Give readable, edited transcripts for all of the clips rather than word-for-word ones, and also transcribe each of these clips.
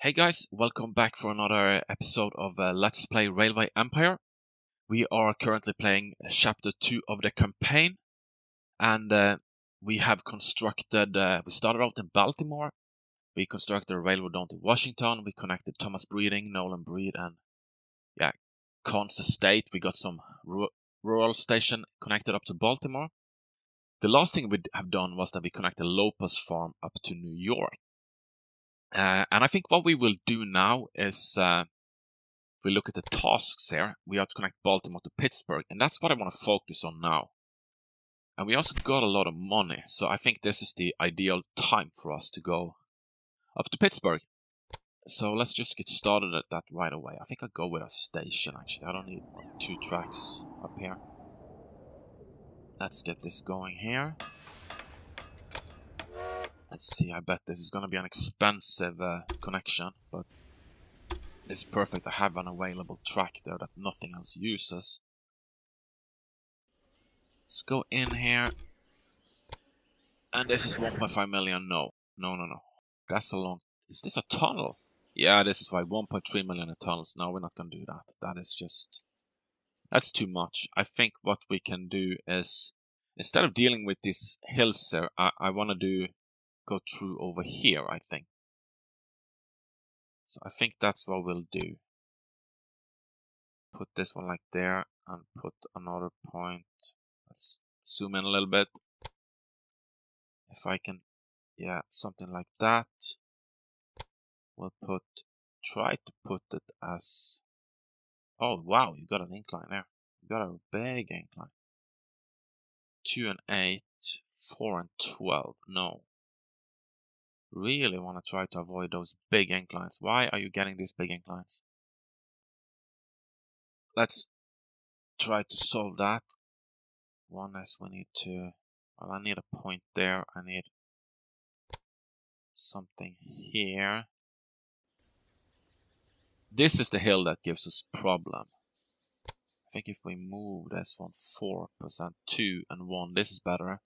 Hey guys, welcome back for another episode of Let's Play Railway Empire. We are currently playing Chapter 2 of the campaign, and we have constructed, we started out in Baltimore, we constructed a railroad down to Washington, we connected Thomas Breeding, Nolan Breed, and Con's estate. We got some rural station connected up to Baltimore. The last thing we have done was that we connected Lopez Farm up to New York. And I think what we will do now is, if we look at the tasks here, we have to connect Baltimore to Pittsburgh, and that's what I want to focus on now. And we also got a lot of money, so I think this is the ideal time for us to go up to Pittsburgh. So let's just get started at that right away. I think I'll go with a station, actually. I don't need 2 tracks up here. Let's get this going here. Let's see, I bet this is going to be an expensive connection, but it's perfect. I have an available track there that nothing else uses. Let's go in here. And this is 1.5 million. No. That's a long... Is this a tunnel? Yeah, this is why 1.3 million in tunnels. No, we're not going to do that. That is just... That's too much. I think what we can do is, instead of dealing with these hills here, I want to go through over here, I think. So I think that's what we'll do. Put this one like there, and put another point. Let's zoom in a little bit. If I can, yeah, something like that. We'll try to put it as... Oh, wow, you got an incline there. You got a big incline. 2 and 8, 4 and 12. No. Really want to try to avoid those big inclines. Why are you getting these big inclines? Let's try to solve that. One is we need to... Well, I need a point there. I need something here. This is the hill that gives us problem. I think if we move this one 4%, 2 and 1, this is better.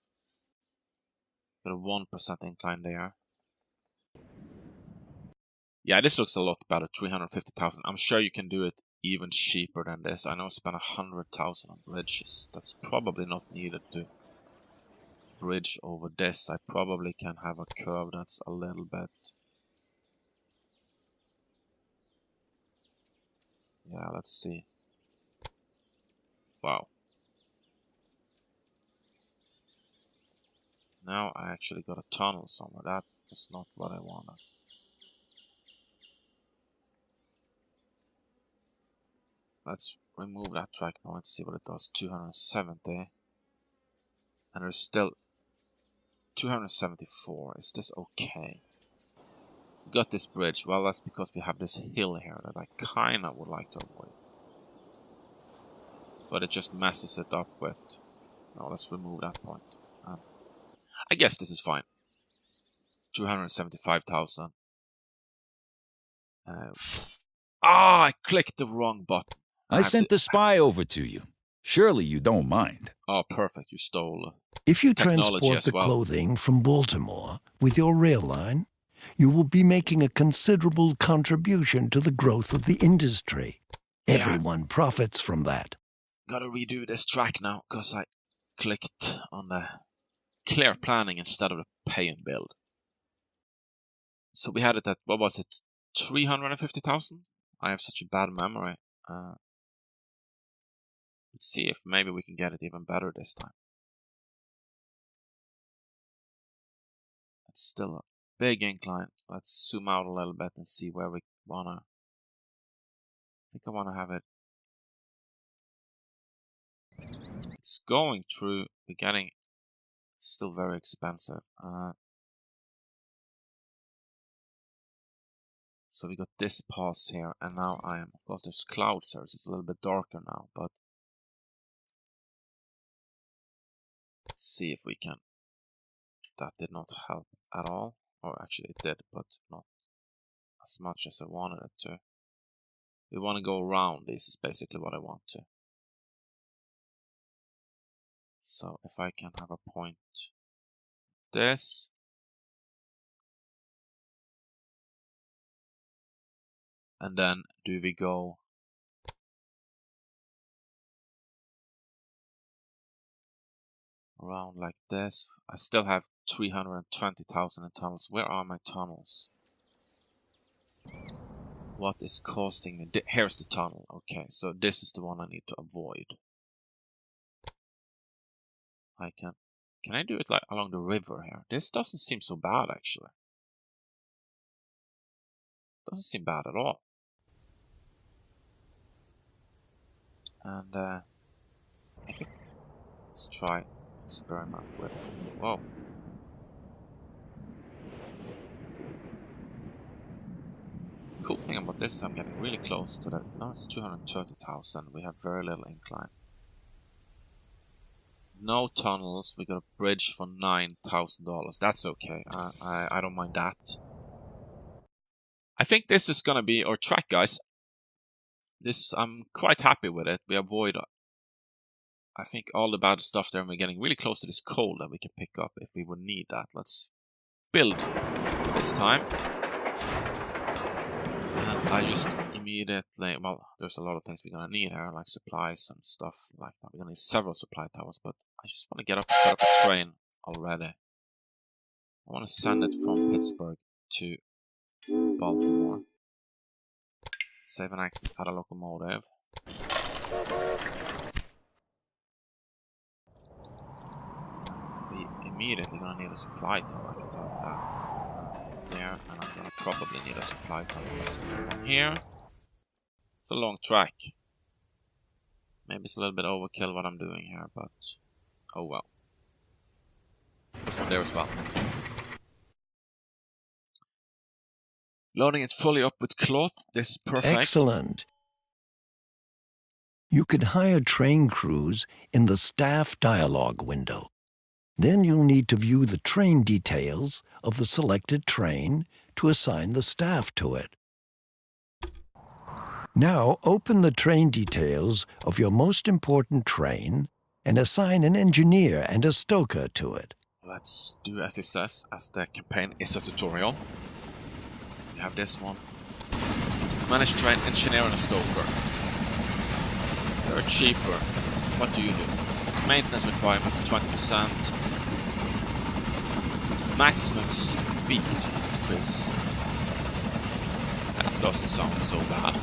Got a 1% incline there. Yeah, this looks a lot better, 350,000. I'm sure you can do it even cheaper than this. I know I spent 100,000 on bridges. That's probably not needed to bridge over this. I probably can have a curve that's a little bit... Yeah, let's see. Wow. Now I actually got a tunnel somewhere. That was not what I wanted. Let's remove that track now and see what it does. 270. And there's still 274. Is this okay? We got this bridge. Well, that's because we have this hill here that I kinda would like to avoid. But it just messes it up with... No, let's remove that point. I guess this is fine. 275,000. I clicked the wrong button. I sent the spy over to you. Surely you don't mind. Oh, perfect. You stole If you technology transport as the well. clothing from Baltimore with your rail line, you will be making a considerable contribution to the growth of the industry. Yeah. Everyone profits from that. Gotta redo this track now, because I clicked on the clear planning instead of the pay and build. So we had it at, what was it, 350,000? I have such a bad memory. Let's see if maybe we can get it even better this time. It's still a big incline. Let's zoom out a little bit and see where we wanna... I think I wanna have it... It's going through. We're getting... It's still very expensive. So we got this pass here, and now I am... Of course, there's clouds here, so it's a little bit darker now, but... Let's see if we can... That did not help at all. Or actually it did, but not as much as I wanted it to. We want to go around this is basically what I want to. So if I can have a point... This... And then do we go around like this? I still have 320,000 in tunnels. Where are my tunnels? What is costing me? Here's the tunnel. Okay, so this is the one I need to avoid. I can I do it like along the river here? This doesn't seem so bad actually. Doesn't seem bad at all. And let's try experiment with it. Whoa. Cool thing about this is I'm getting really close to that. Now it's 230,000. We have very little incline. No tunnels. We got a bridge for $9,000. That's okay. I don't mind that. I think this is gonna be our track, guys. This I'm quite happy with it. We avoid, I think, all the bad stuff there, and we're getting really close to this coal that we can pick up if we would need that. Let's build this time. And I just immediately, well, there's a lot of things we're gonna need here, like supplies and stuff like that. We're gonna need several supply towers, but I just want to get up and set up a train already. I want to send it from Pittsburgh to Baltimore. Save an exit at a locomotive. We immediately gonna need a supply tower, I can tell you that. There, and I'm gonna probably need a supply tower. Let's go here. It's a long track. Maybe it's a little bit overkill what I'm doing here, but oh well. Put one there as well. Loading it fully up with cloth. This is perfect. Excellent. You can hire train crews in the staff dialogue window. Then you'll need to view the train details of the selected train to assign the staff to it. Now open the train details of your most important train and assign an engineer and a stoker to it. Let's do as it says, as the campaign is a tutorial. We have this one. Manage train engineer and a stoker. They're cheaper. What do you do? Maintenance requirement 20%. Maximum speed increase. That doesn't sound so bad.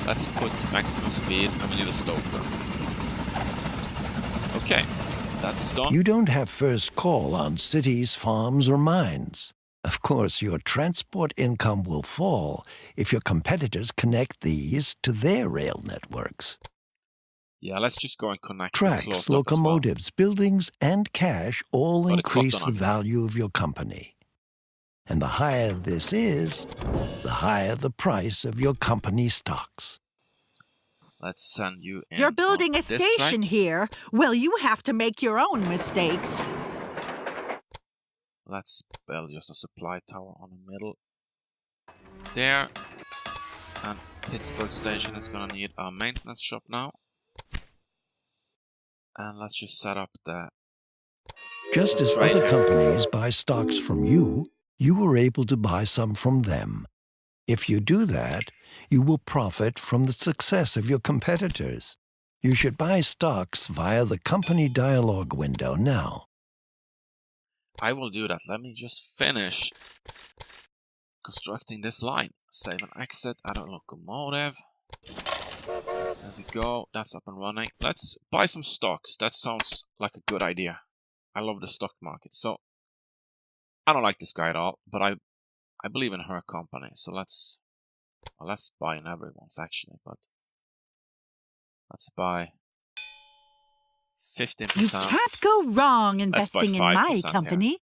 Let's put maximum speed and we need a stoker. Okay, that is done. You don't have first call on cities, farms, or mines. Of course, your transport income will fall if your competitors connect these to their rail networks. Yeah, let's just go and connect Tracks, locomotives, buildings, and cash all increase the value of your company. And the higher this is, the higher the price of your company stocks. Let's send you in. You're building a station here. Well, you have to make your own mistakes. Let's build just a supply tower on the middle. There. And Pittsburgh station is gonna need a maintenance shop now. And let's just set up the... Just as other companies buy stocks from you, you were able to buy some from them. If you do that, you will profit from the success of your competitors. You should buy stocks via the company dialogue window now. I will do that. Let me just finish constructing this line. Save and exit, add a locomotive. There we go. That's up and running. Let's buy some stocks. That sounds like a good idea. I love the stock market. So, I don't like this guy at all, but I believe in her company. So let's buy in everyone's actually, but let's buy 15%. You can't go wrong investing in my company. Here.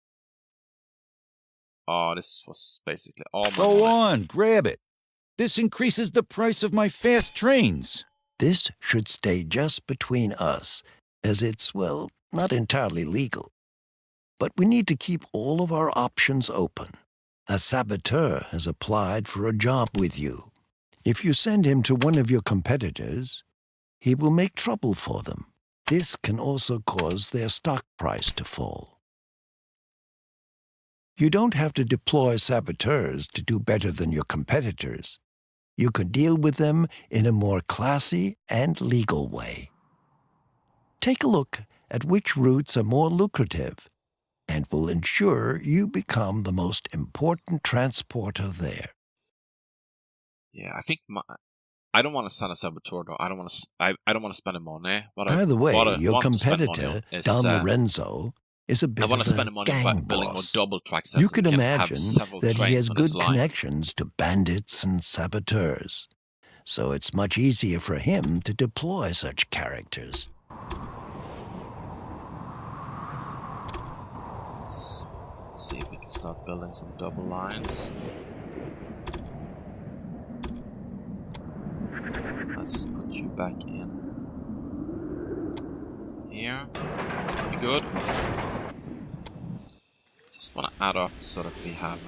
Oh, this was basically all my Go money. on, grab it. This increases the price of my fast trains. This should stay just between us, as it's, well, not entirely legal. But we need to keep all of our options open. A saboteur has applied for a job with you. If you send him to one of your competitors, he will make trouble for them. This can also cause their stock price to fall. You don't have to deploy saboteurs to do better than your competitors. You can deal with them in a more classy and legal way. Take a look at which routes are more lucrative and will ensure you become the most important transporter there. Yeah, I think I don't want to send a saboteur though. I don't want to. I don't want to spend the money. By the way, your want to spend money competitor, on is, Don Lorenzo, is a bit I want of to spend the a money on gang building more boss. double tracks. You So can we have imagine several that he trains has on good this line. connections to bandits and saboteurs, so it's much easier for him to deploy such characters. Let's see if we can start building some double lines. Let's put you back in here. It's gonna be good. Just want to add up so that we have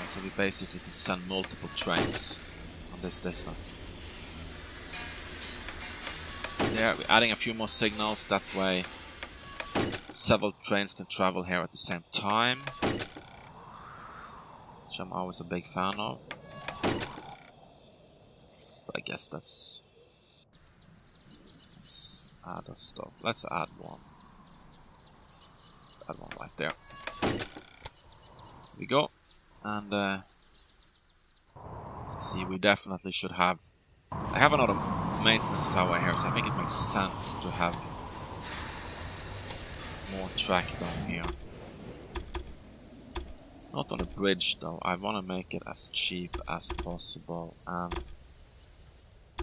so we basically can send multiple trains on this distance. There, we're adding a few more signals, that way several trains can travel here at the same time, which I'm always a big fan of. But I guess let's add a stop. Let's add one. Let's add one right there. Here we go. And let's see, we definitely should have... I have another maintenance tower here, so I think it makes sense to have more track down here. Not on the bridge though, I want to make it as cheap as possible, and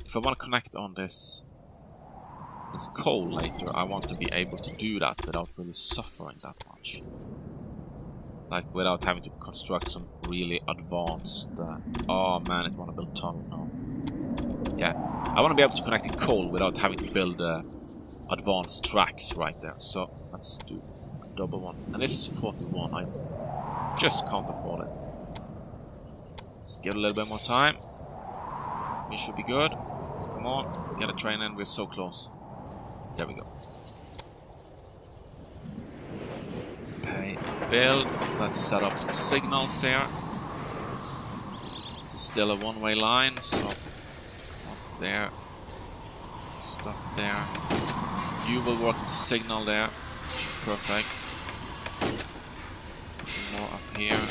if I want to connect on this coal later, I want to be able to do that without really suffering that much. Like without having to construct some really advanced... oh man, I want to build tunnel now. Yeah, I want to be able to connect in coal without having to build advanced tracks right there. So let's do a double one. And this is 41. I just can't afford it. Let's give it a little bit more time. We should be good. Come on, get a train in. We're so close. There we go. Pay, build. Let's set up some signals here. It's still a one-way line, so... there. Stop there. You will work as a signal there, which is perfect. More up here.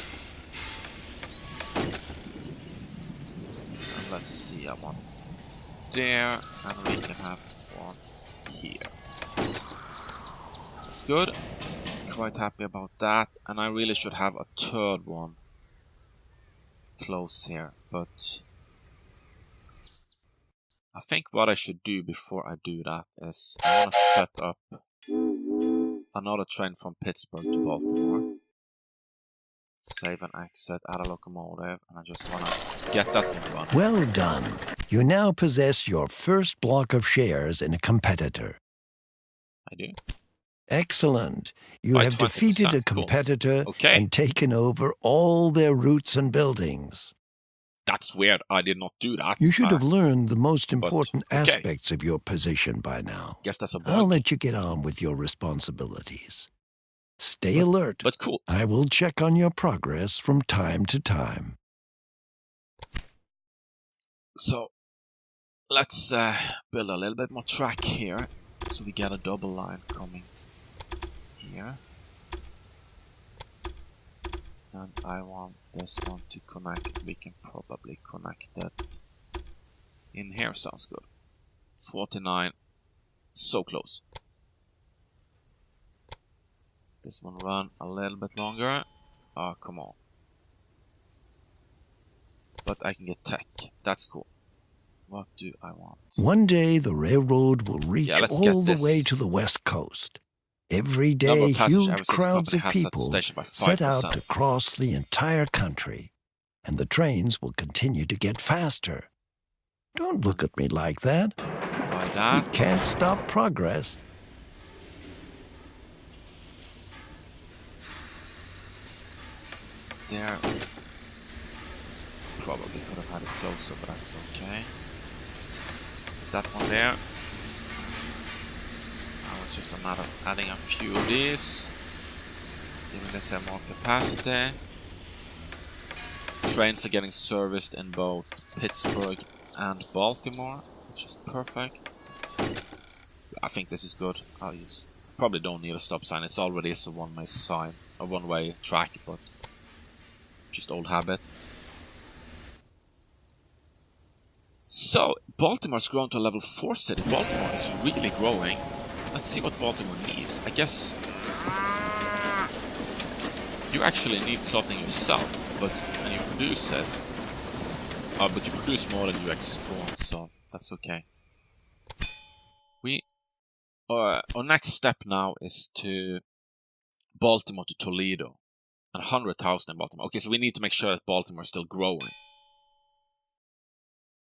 And let's see, I want there, and we can have one here. That's good. Quite happy about that, and I really should have a third one close here, but I think what I should do before I do that is I want to set up another train from Pittsburgh to Baltimore. Save an exit, add a locomotive, and I just want to get that one running. Well done. You now possess your first block of shares in a competitor. I do. Excellent. You By have defeated 20%, a competitor cool. Okay. and taken over all their routes and buildings. That's weird. I did not do that. You should have learned the most important okay. aspects of your position by now. Guess that's a bug. I'll let you get on with your responsibilities. Stay alert. But cool. I will check on your progress from time to time. So, let's build a little bit more track here. So we get a double line coming here. And I want this one to connect. We can probably connect it in here. Sounds good. 49. So close. This one run a little bit longer. Oh, come on. But I can get tech. That's cool. What do I want? One day the railroad will reach all the way this. to the West Coast. Every day, huge crowds of people set out to cross the entire country, and the trains will continue to get faster. Don't look at me like that. By that. We can't stop progress. There. Probably could have had it closer, but that's okay. That one there. It's just a matter of adding a few of these. Giving this more capacity. Trains are getting serviced in both Pittsburgh and Baltimore, which is perfect. I think this is good. Probably don't need a stop sign. It's already a one-way sign, a one-way track, but just old habit. So Baltimore's grown to a level 4 city. Baltimore is really growing. Let's see what Baltimore needs. I guess you actually need clothing yourself, but when you produce it, but you produce more than you export, so that's okay. Our next step now is to Baltimore to Toledo, and 100,000 in Baltimore. Okay, so we need to make sure that Baltimore is still growing,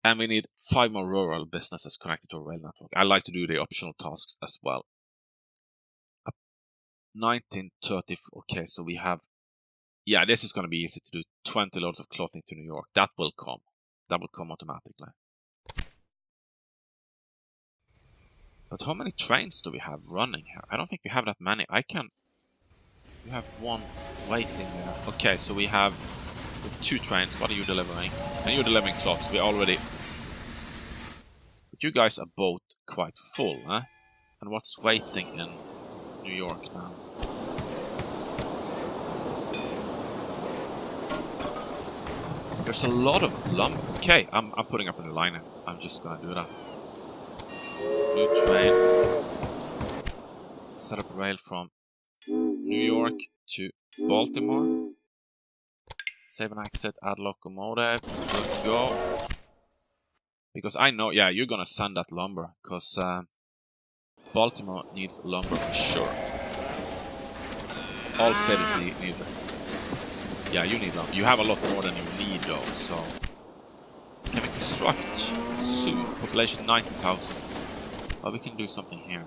and we need 5 more rural businesses connected to a rail network. I like to do the optional tasks as well. 1930. Okay, so we have. Yeah, this is going to be easy to do. 20 loads of clothing to New York. That will come. That will come automatically. But how many trains do we have running here? I don't think we have that many. We have one waiting there. Okay, so we have 2 trains. What are you delivering? And you're delivering clocks. We already... But you guys are both quite full, huh? And what's waiting in New York now? There's a lot of lumber. Okay, I'm putting up a new line. I'm just gonna do that. New train. Set up rail from New York to Baltimore. Save an exit, add locomotive. Good to go. Because I know, yeah, you're gonna send that lumber. Because Baltimore needs lumber for sure. All cities need it. Yeah, you need lumber. You have a lot more than you need though, so... Can we construct soon? Population 90,000. Well, we can do something here.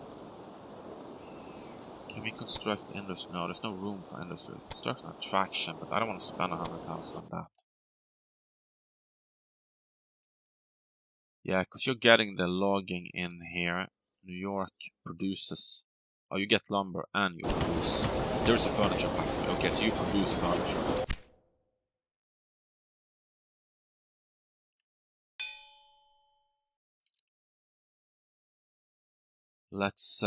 Can we construct industry? No, there's no room for industry. Construct an attraction, but I don't want to spend 100,000 on that. Yeah, because you're getting the logging in here. New York produces... Oh, you get lumber and you produce... There's a furniture factory. Okay, so you produce furniture. Let's...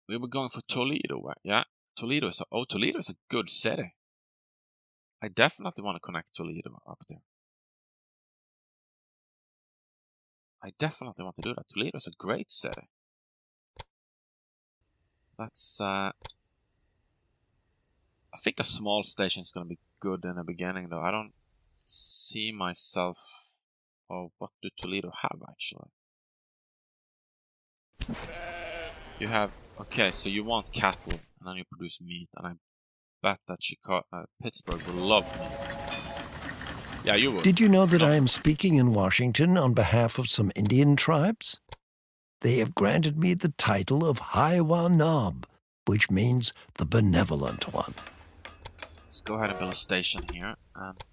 We were going for Toledo, right? Yeah, Toledo is a good city. I definitely want to connect Toledo up there. I definitely want to do that. Toledo is a great city. Let's... I think a small station is going to be good in the beginning, though. I don't see myself... Oh, what do Toledo have, actually? You have... Okay, so you want cattle, and then you produce meat, and I bet that Pittsburgh will love meat. Yeah, you would. Did you know that I am speaking in Washington on behalf of some Indian tribes? They have granted me the title of Hiwa Nob, which means the benevolent one. Let's go ahead and build a station here, and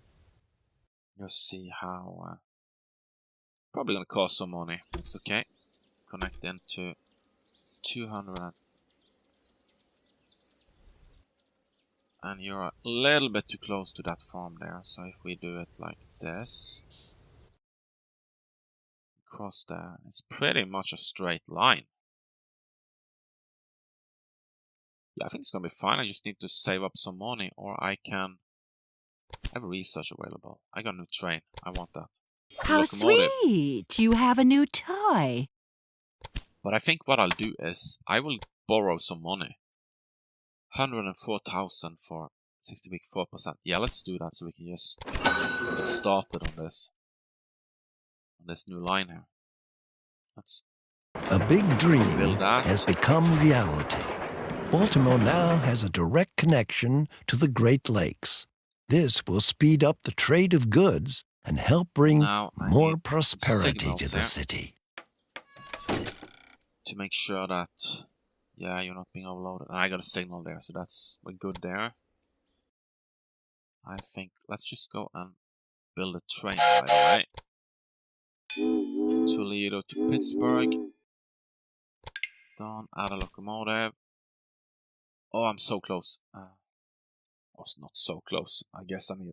you'll see how... probably gonna cost some money. It's okay. Connect into 200. And you're a little bit too close to that farm there. So if we do it like this, cross there, it's pretty much a straight line. Yeah, I think it's gonna be fine. I just need to save up some money, or I can have research available. I got a new train. I want that. How sweet! You have a new toy. But I think what I'll do is I will borrow some money. 104,000 for 60 week 4%. Yeah, let's do that so we can just get started on this new line here. Let's A big dream build that. has become reality. Baltimore now has a direct connection to the Great Lakes. This will speed up the trade of goods and help bring more prosperity to the city. To make sure that, yeah, you're not being overloaded. And I got a signal there, so we're good there. I think, let's just go and build a train right away. Toledo to Pittsburgh. Done. Add a locomotive. Oh, I'm so close. Was not so close. I guess I'm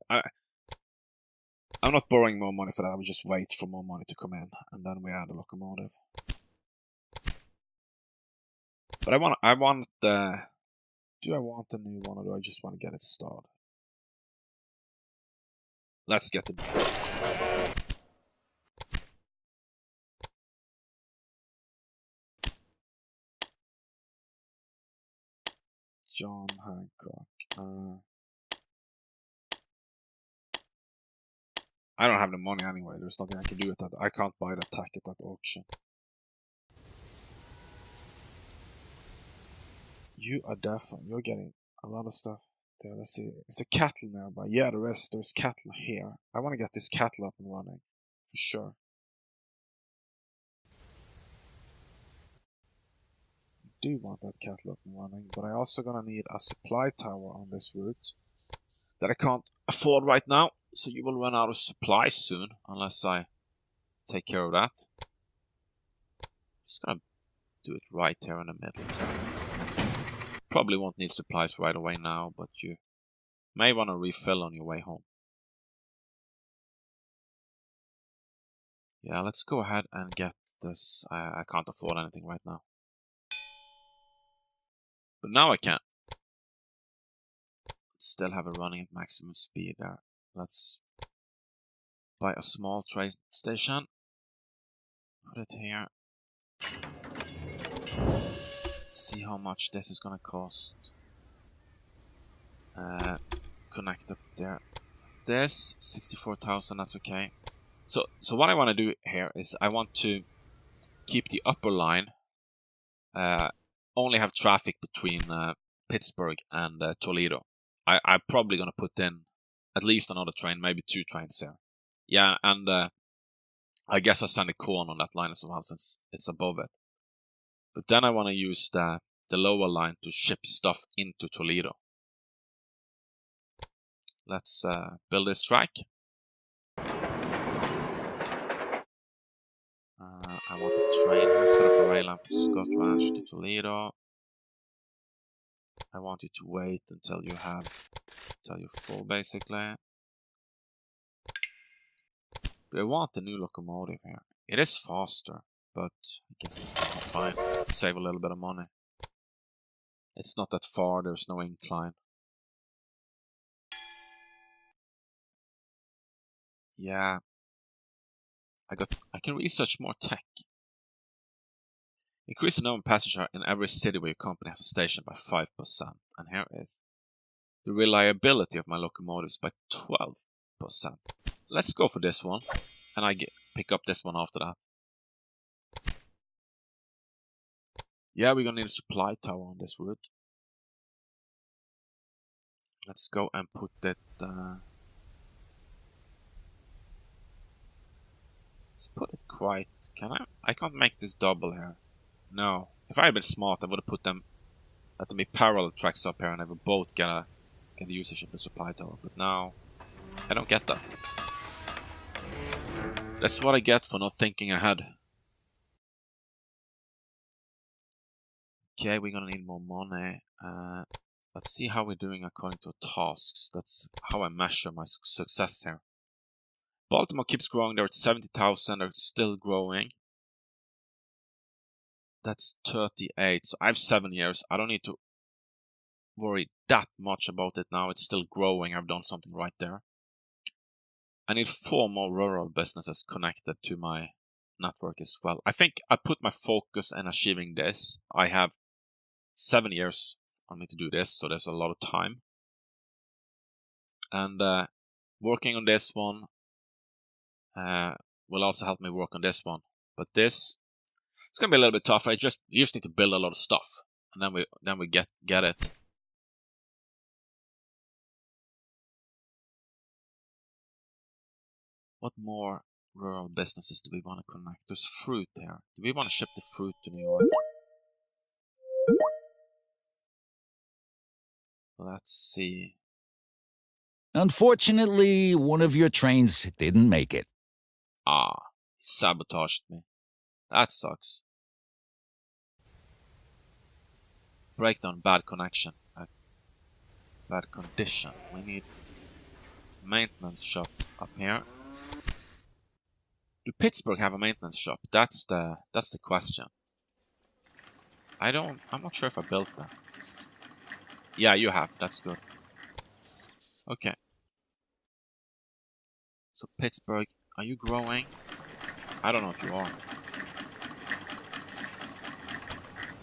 not borrowing more money for that. I will just wait for more money to come in, and then we add a locomotive. But do I want a new one, or do I just want to get it started? Let's get it. John Hancock. I don't have the money anyway. There's nothing I can do with that. I can't buy the tack at that auction. You are definitely. You're getting a lot of stuff there. Let's see. Is there cattle nearby? Yeah, there's cattle here. I want to get this cattle up and running. For sure. I do want that cattle up and running, but I also gonna need a supply tower on this route that I can't afford right now. So you will run out of supplies soon, unless I take care of that. Just gonna do it right here in the middle. Probably won't need supplies right away now, but you may want to refill on your way home. Yeah, let's go ahead and get this. I can't afford anything right now. But now I can. Still have it running at maximum speed there. Let's buy a small train station. Put it here. See how much this is gonna cost. Connect up there. This 64,000. That's okay. So what I want to do here is I want to keep the upper line. Only have traffic between Pittsburgh and Toledo. I'm probably gonna put in at least another train, maybe 2 trains there. Yeah, and I guess I'll send a corn on that line as well since it's above it. But then I want to use the lower line to ship stuff into Toledo. Let's build this track. I want a train here, set up a rail line from Scott Ranch to Toledo. I want you to wait until you're full, basically. Do I want a new locomotive here? It is faster, but I guess this will be fine. Save a little bit of money. It's not that far, there's no incline. Yeah. I can research more tech. Increase the number of passengers in every city where your company has a station by 5%. And here is the reliability of my locomotives by 12%. Let's go for this one. And I pick up this one after that. Yeah, we're gonna need a supply tower on this route. Let's go and put it. Let's put it quite. Can I? I can't make this double here. No. If I had been smart, I would have put them. Let them be parallel tracks up here, and they would both get the usage of the supply tower. But now, I don't get that. That's what I get for not thinking ahead. Okay, we're gonna need more money. Let's see how we're doing according to tasks. That's how I measure my success here. Baltimore keeps growing. They're at 70,000. They're still growing. That's 38. So I have 7 years. I don't need to worry that much about it now. It's still growing. I've done something right there. I need 4 more rural businesses connected to my network as well. I think I put my focus in achieving this. I have 7 years on me to do this, so there's a lot of time. And working on this one will also help me work on this one. But this, it's gonna be a little bit tougher. You just need to build a lot of stuff, and then we get it. What more rural businesses do we want to connect? There's fruit there. Do we want to ship the fruit to New York? Let's see. Unfortunately, one of your trains didn't make it. Ah, he sabotaged me. That sucks. breakdown, bad connection. Bad condition. We need maintenance shop up here. Do Pittsburgh have a maintenance shop? That's the question. I'm not sure if I built that. Yeah, you have. That's good. Okay. So Pittsburgh, are you growing? I don't know if you are.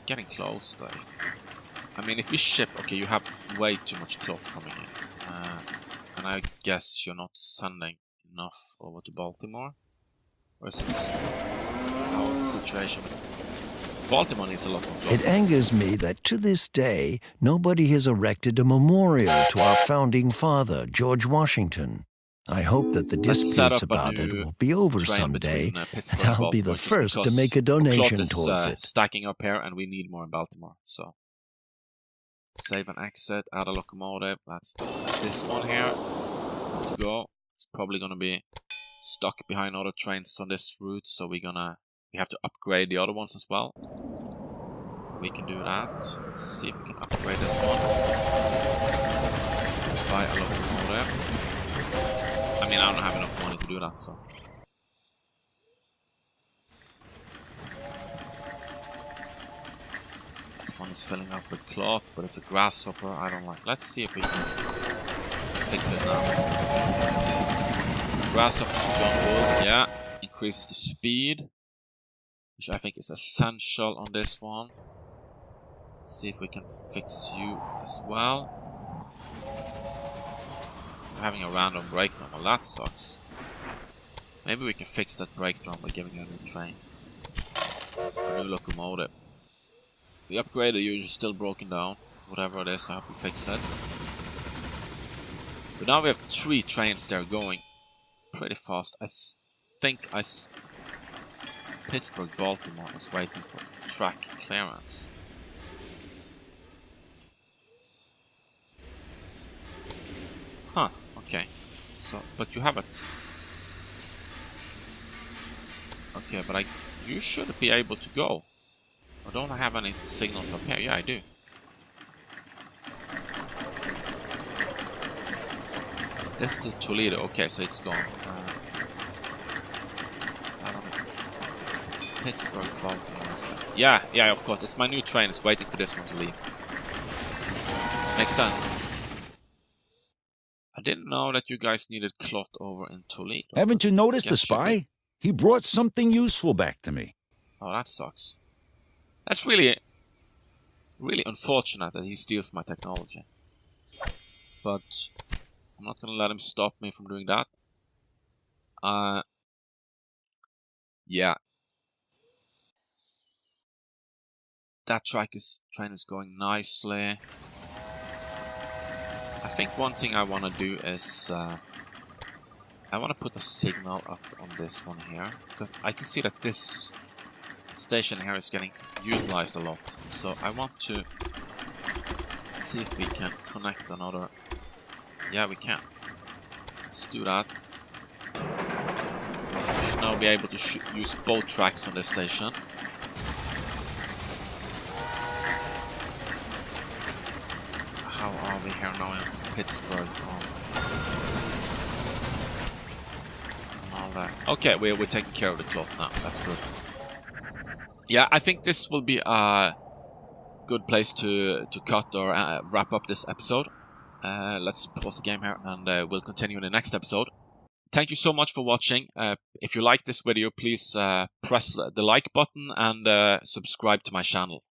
Getting close though. I mean, if we ship, okay, you have way too much cloth coming in. And I guess you're not sending enough over to Baltimore. Or is it... How is the situation? Baltimore needs a lot more cloth. It angers me that to this day, nobody has erected a memorial to our founding father, George Washington. I hope that the disputes about it will be over someday, and I'll be the first to make a donation towards it. Stacking up here, and we need more in Baltimore, so... Save and exit, add a locomotive. That's this one here. To go. It's probably gonna be stuck behind other trains on this route, so we have to upgrade the other ones as well. We can do that. Let's see if we can upgrade this one. Buy a locomotive. I mean, I don't have enough money to do that, so. This one is filling up with cloth, but it's a grasshopper. I don't like. Let's see if we can fix it now. Grasshopper to John Bull, yeah. Increases the speed, which I think is essential on this one. See if we can fix you as well. We're having a random breakdown. Well, that sucks. Maybe we can fix that breakdown by giving you a new train. A new locomotive. We upgraded you, you're still broken down. Whatever it is, I hope you fix it. But now we have 3 trains there going pretty fast. I think Pittsburgh, Baltimore is waiting for track clearance. Huh, okay. So, but you have a... Okay, but you should be able to go. Or don't I have any signals up here? Yeah, I do. This is the Toledo. Okay, so it's gone. I don't know. Pittsburgh, Baltimore as well. Yeah, of course. It's my new train. It's waiting for this one to leave. Makes sense. I didn't know that you guys needed cloth over in Toledo. Haven't you noticed the spy? He brought something useful back to me. Oh, that sucks. That's really unfortunate that he steals my technology. But I'm not gonna let him stop me from doing that. Yeah. That train is going nicely. I think one thing I want to do is I want to put a signal up on this one here, because I can see that this station here is getting utilized a lot. So I want to see if we can connect another. Yeah, we can. Let's do that. We should now be able to use both tracks on this station. How are we here now in Pittsburgh? All that. Okay, we're taking care of the cloth now. That's good. Yeah, I think this will be a good place to cut or wrap up this episode. Let's pause the game here and we'll continue in the next episode. Thank you so much for watching. If you like this video, please press the like button and subscribe to my channel.